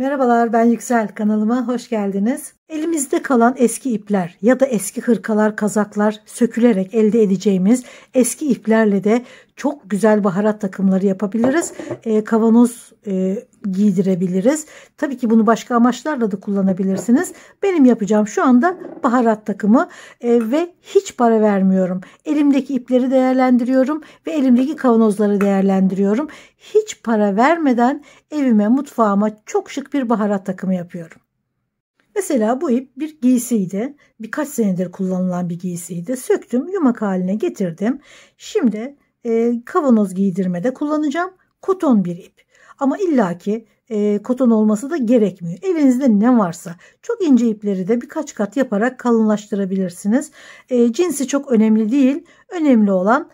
Merhabalar, ben Yüksel, kanalıma hoş geldiniz. Elimizde kalan eski ipler ya da eski hırkalar, kazaklar sökülerek elde edeceğimiz eski iplerle de çok güzel baharat takımları yapabiliriz. Kavanoz giydirebiliriz. Tabii ki bunu başka amaçlarla da kullanabilirsiniz. Benim yapacağım şu anda baharat takımı ve hiç para vermiyorum. Elimdeki ipleri değerlendiriyorum ve elimdeki kavanozları değerlendiriyorum. Hiç para vermeden evime, mutfağıma çok şık bir baharat takımı yapıyorum. Mesela bu ip bir giysiydi. Birkaç senedir kullanılan bir giysiydi. Söktüm, yumak haline getirdim. Şimdi kavanoz giydirmede kullanacağım. Koton bir ip. Ama illaki koton olması da gerekmiyor. Evinizde ne varsa çok ince ipleri de birkaç kat yaparak kalınlaştırabilirsiniz. Cinsi çok önemli değil. Önemli olan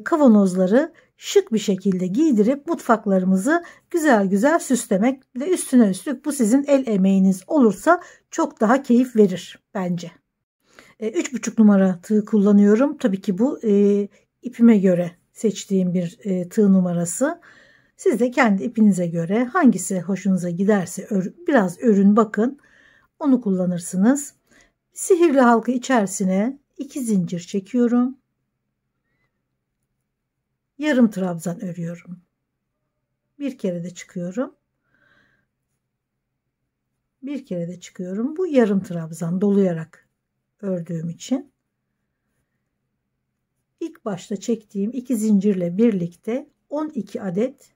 kavanozları şık bir şekilde giydirip mutfaklarımızı güzel güzel süslemek ve üstüne üstlük bu sizin el emeğiniz olursa çok daha keyif verir bence. 3,5 numara tığ kullanıyorum. Tabii ki bu ipime göre seçtiğim bir tığ numarası. Siz de kendi ipinize göre hangisi hoşunuza giderse biraz örün bakın. Onu kullanırsınız. Sihirli halka içerisine 2 zincir çekiyorum. Yarım trabzan örüyorum. Bir kere de çıkıyorum. Bir kere de çıkıyorum. Bu yarım trabzan dolayarak ördüğüm için. İlk başta çektiğim 2 zincirle birlikte 12 adet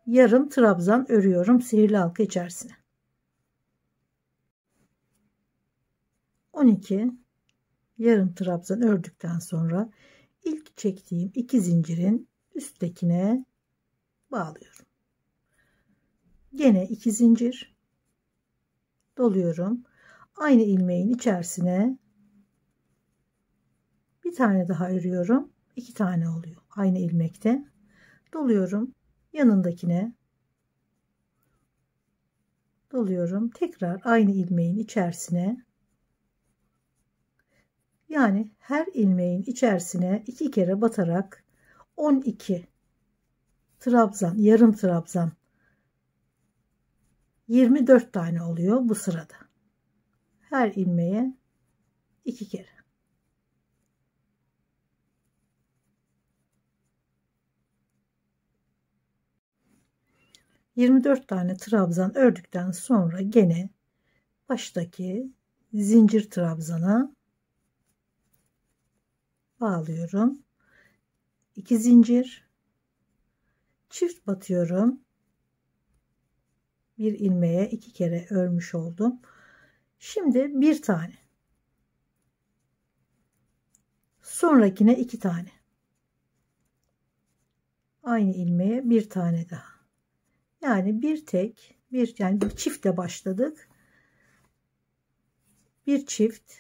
yarım trabzan örüyorum sihirli halka içerisine. 12 yarım trabzan ördükten sonra ilk çektiğim 2 zincirin üsttekine bağlıyorum. Gene 2 zincir doluyorum. Aynı ilmeğin içerisine bir tane daha örüyorum. 2 tane oluyor. Aynı ilmekte doluyorum. Yanındakine doluyorum. Tekrar aynı ilmeğin içerisine, yani her ilmeğin içerisine 2 kere batarak 12 trabzan, yarım trabzan 24 tane oluyor bu sırada. Her ilmeğe 2 kere. ...24 tane trabzan ördükten sonra gene baştaki zincir trabzana bağlıyorum. 2 zincir çift batıyorum. Bir ilmeğe 2 kere örmüş oldum. Şimdi bir tane. Sonrakine 2 tane. Aynı ilmeğe bir tane daha. Yani bir tek, yani bir çiftle başladık. Bir çift,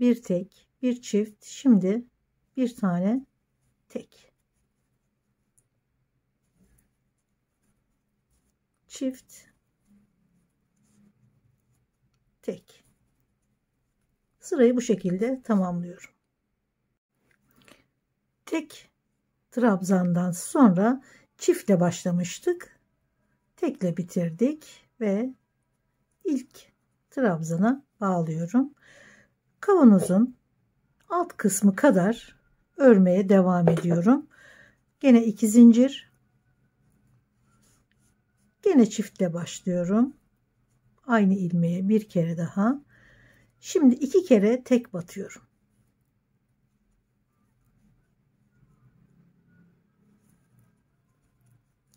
bir tek, bir çift. Şimdi bir tane tek. Çift, tek. Sırayı bu şekilde tamamlıyorum. Tek trabzandan sonra çiftle başlamıştık. Tekle bitirdik ve ilk trabzana bağlıyorum. Kavanozun alt kısmı kadar örmeye devam ediyorum. Gene 2 zincir. Gene çiftle başlıyorum. Aynı ilmeğe bir kere daha. Şimdi 2 kere tek batıyorum.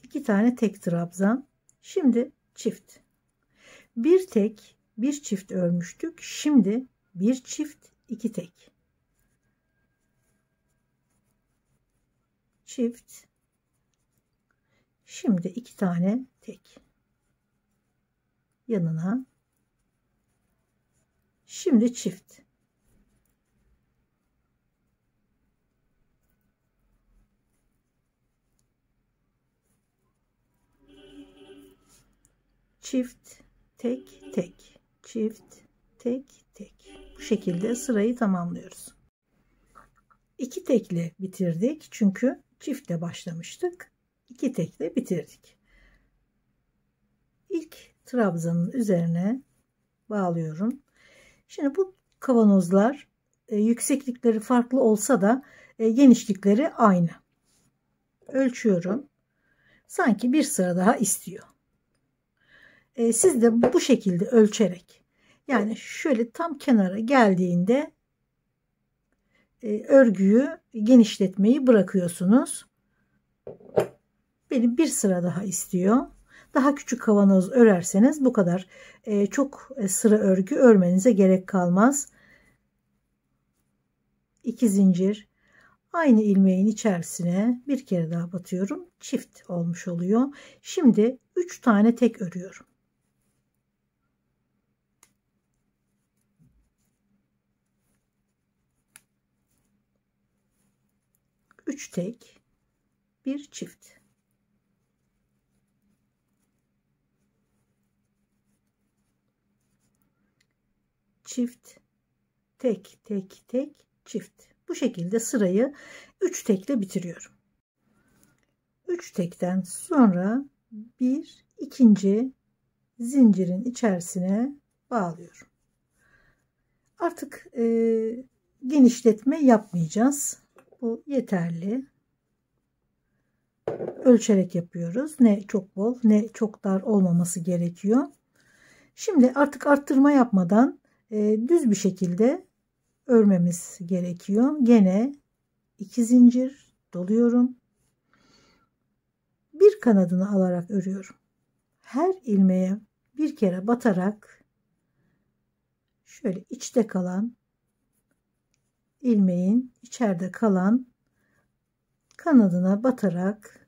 İki tane tek trabzan. Şimdi çift. Bir tek, bir çift örmüştük. Şimdi bir çift, 2 tek. Çift. Şimdi 2 tane tek. Yanına. Şimdi çift. Çift, tek, tek. Çift, tek, tek. Bu şekilde sırayı tamamlıyoruz. 2 tekle bitirdik. Çünkü çiftle başlamıştık. 2 tekle bitirdik. ilk trabzanın üzerine bağlıyorum. Şimdi bu kavanozlar yükseklikleri farklı olsa da genişlikleri aynı. Ölçüyorum. Sanki bir sıra daha istiyor. Siz de bu şekilde ölçerek, yani şöyle tam kenara geldiğinde örgüyü genişletmeyi bırakıyorsunuz. Benim bir sıra daha istiyor. Daha küçük kavanoz örerseniz bu kadar çok sıra örgü örmenize gerek kalmaz. 2 zincir, aynı ilmeğin içerisine bir kere daha batıyorum. Çift olmuş oluyor. Şimdi 3 tane tek örüyorum. Üç tek, bir çift. Çift, tek, tek, tek, çift. Bu şekilde sırayı 3 tekle bitiriyorum. 3 tekten sonra bir ikinci zincirin içerisine bağlıyorum. Artık genişletme yapmayacağız. Bu yeterli. Ölçerek yapıyoruz. Ne çok bol ne çok dar olmaması gerekiyor. Şimdi artık arttırma yapmadan düz bir şekilde örmemiz gerekiyor. Gene 2 zincir doluyorum. Bir kanadını alarak örüyorum. Her ilmeğe bir kere batarak şöyle içte kalan ilmeğin içeride kalan kanadına batarak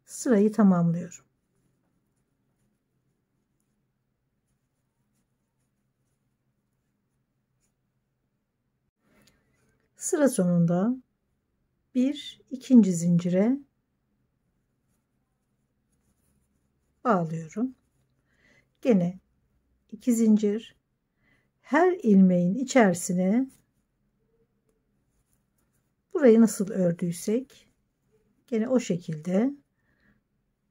sırayı tamamlıyorum. Sıra sonunda bir ikinci zincire bağlıyorum. Gene 2 zincir, her ilmeğin içerisine burayı nasıl ördüysek gene o şekilde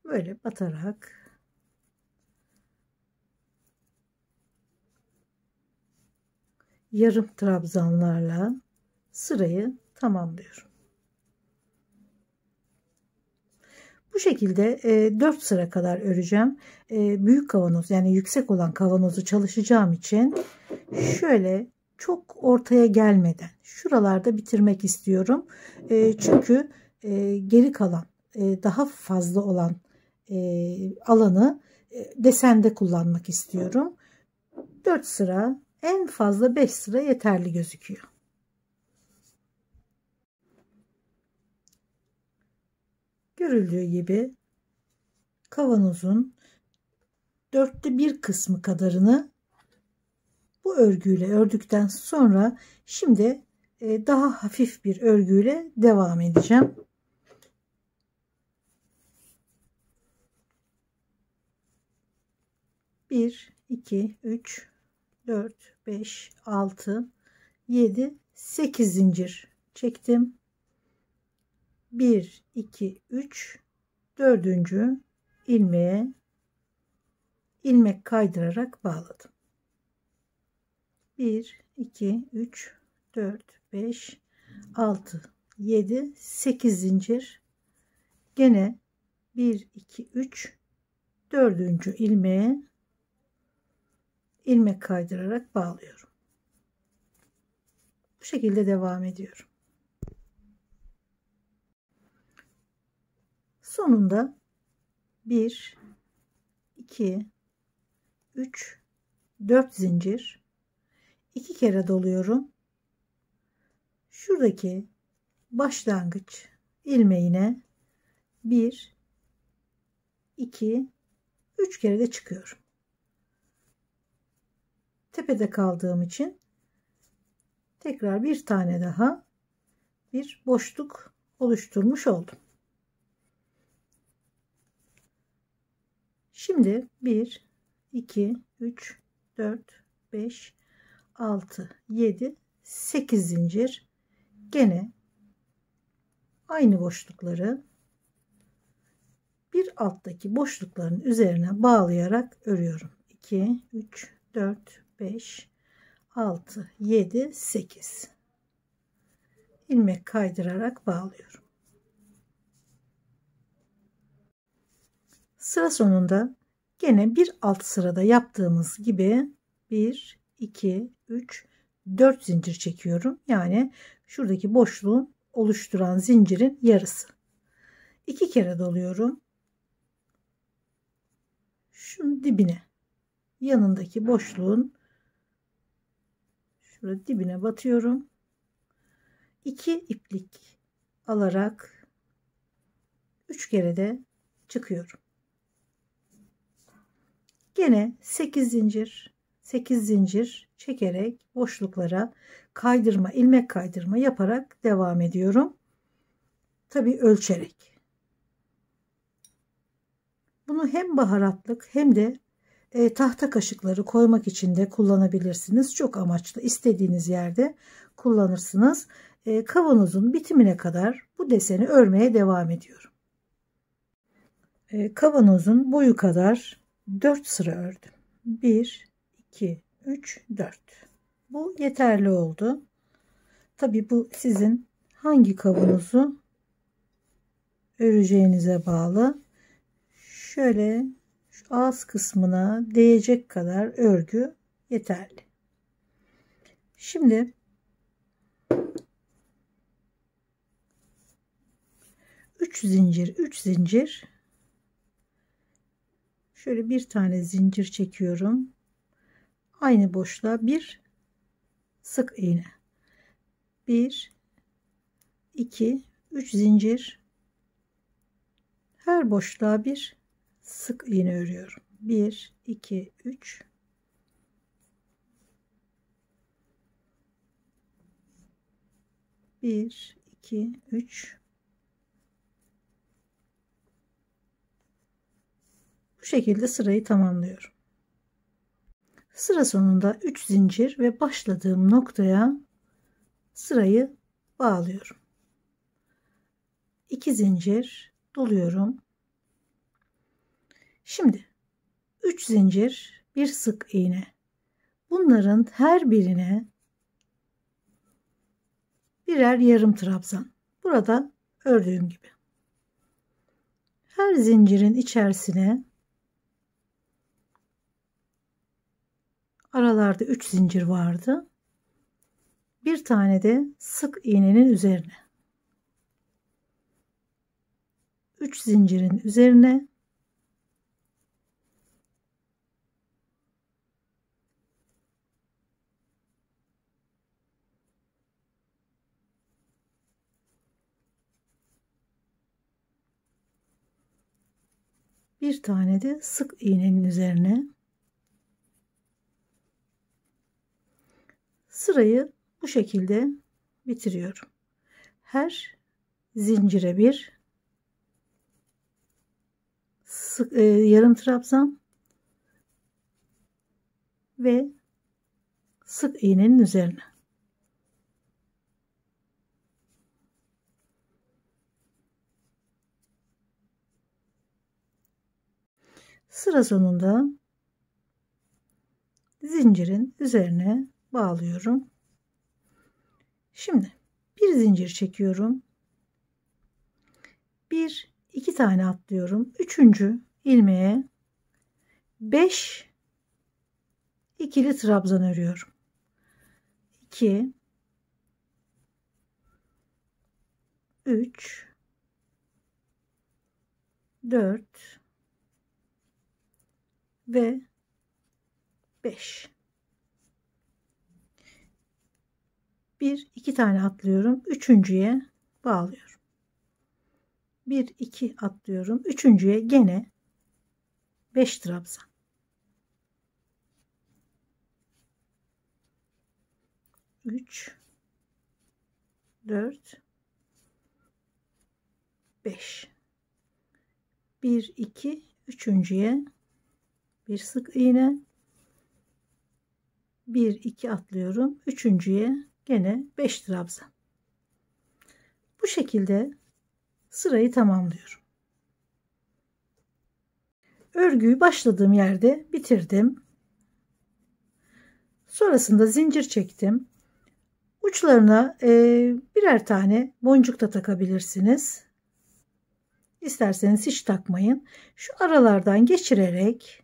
böyle batarak yarım trabzanlarla sırayı tamamlıyorum. Bu şekilde 4 sıra kadar öreceğim. Büyük kavanoz, yani yüksek olan kavanozu çalışacağım için şöyle çok ortaya gelmeden şuralarda bitirmek istiyorum. Çünkü geri kalan daha fazla olan alanı desende kullanmak istiyorum. 4 sıra, en fazla 5 sıra yeterli gözüküyor. Görüldüğü gibi kavanozun 4'te 1 kısmı kadarını bu örgüyle ördükten sonra şimdi daha hafif bir örgüyle devam edeceğim. Bir, iki, üç, 4, 5, 6, 7, 8 zincir çektim. 1, 2, 3, 4. ilmeğe ilmek kaydırarak bağladım. 1, 2, 3, 4, 5, 6, 7, 8 zincir. Gene 1, 2, 3, 4. ilmeğe ilmek kaydırarak bağlıyorum. Bu şekilde devam ediyorum. Sonunda 1, 2, 3, 4 zincir, 2 kere doluyorum. Şuradaki başlangıç ilmeğine 1, 2, 3 kere de çıkıyorum. Tepede kaldığım için tekrar bir tane daha bir boşluk oluşturmuş oldum. Şimdi 1, 2, 3, 4, 5, 6, 7, 8 zincir. Gene aynı boşlukları bir alttaki boşlukların üzerine bağlayarak örüyorum. 2, 3, 4, 5, 6, 7, 8. ilmek kaydırarak bağlıyorum. Sıra sonunda gene bir alt sırada yaptığımız gibi 1, 2, 3, 4 zincir çekiyorum. Yani şuradaki boşluğun oluşturan zincirin yarısı. 2 kere doluyorum. Şunun dibine, yanındaki boşluğun şurada dibine batıyorum. 2 iplik alarak 3 kere de çıkıyorum. Gene 8 zincir çekerek boşluklara kaydırma, ilmek kaydırma yaparak devam ediyorum. Tabii ölçerek. Bunu hem baharatlık hem de tahta kaşıkları koymak için de kullanabilirsiniz. Çok amaçlı, istediğiniz yerde kullanırsınız. Kavanozun bitimine kadar bu deseni örmeye devam ediyorum. Kavanozun boyu kadar 4 sıra ördüm. 1, 2, 3, 4. Bu yeterli oldu. Tabii bu sizin hangi kavanozu öreceğinize bağlı. Şöyle şu ağız kısmına değecek kadar örgü yeterli. Şimdi 3 zincir şöyle bir tane zincir çekiyorum. Aynı boşluğa bir sık iğne. 1, 2, 3 zincir. Her boşluğa bir sık iğne örüyorum. 1, 2, 3. 1, 2, 3. Bu şekilde sırayı tamamlıyorum. Sıra sonunda 3 zincir ve başladığım noktaya sırayı bağlıyorum. 2 zincir doluyorum. Şimdi 3 zincir, bir sık iğne. Bunların her birine birer yarım trabzan. Burada ördüğüm gibi. Her zincirin içerisine aralarda 3 zincir vardı. Bir tane de sık iğnenin üzerine. 3 zincirin üzerine bir tane de sık iğnenin üzerine sırayı bu şekilde bitiriyorum. Her zincire bir sık, yarım trabzan ve sık iğnenin üzerine. Sıra sonunda zincirin üzerine bağlıyorum. Şimdi bir zincir çekiyorum. 1, 2 tane atlıyorum. Üçüncü ilmeğe 5 ikili trabzan örüyorum. 2, 3, 4 ve 5. 1, 2 tane atlıyorum. Üçüncüye bağlıyorum. 1, 2 atlıyorum. Üçüncüye gene 5 trabzan. 3, 4, 5. 1, 2, üçüncüye bir sık iğne. 1, 2 atlıyorum. Üçüncüye gene 5 trabzan. Bu şekilde sırayı tamamlıyorum. Örgüyü başladığım yerde bitirdim. Sonrasında zincir çektim. Uçlarına birer tane boncuk da takabilirsiniz. İsterseniz hiç takmayın. Şu aralardan geçirerek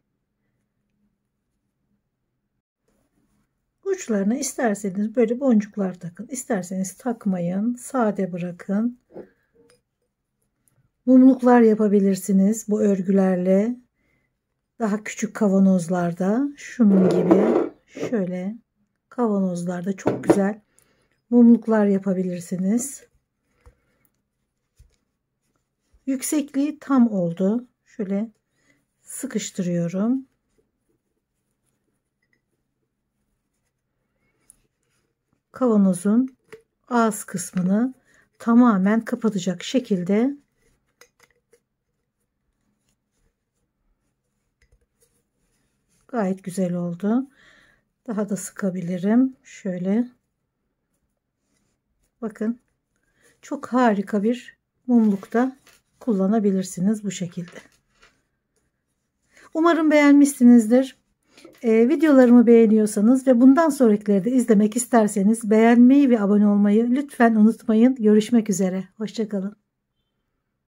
uçlarına isterseniz böyle boncuklar takın. İsterseniz takmayın. Sade bırakın. Mumluklar yapabilirsiniz bu örgülerle. Daha küçük kavanozlarda, şunun gibi şöyle kavanozlarda çok güzel mumluklar yapabilirsiniz. Yüksekliği tam oldu. Şöyle sıkıştırıyorum. Kavanozun ağız kısmını tamamen kapatacak şekilde gayet güzel oldu. Daha da sıkabilirim. Şöyle. Bakın. Çok harika bir mumlukta kullanabilirsiniz bu şekilde. Umarım beğenmişsinizdir. Videolarımı beğeniyorsanız ve bundan sonrakileri de izlemek isterseniz beğenmeyi ve abone olmayı lütfen unutmayın. Görüşmek üzere. Hoşça kalın.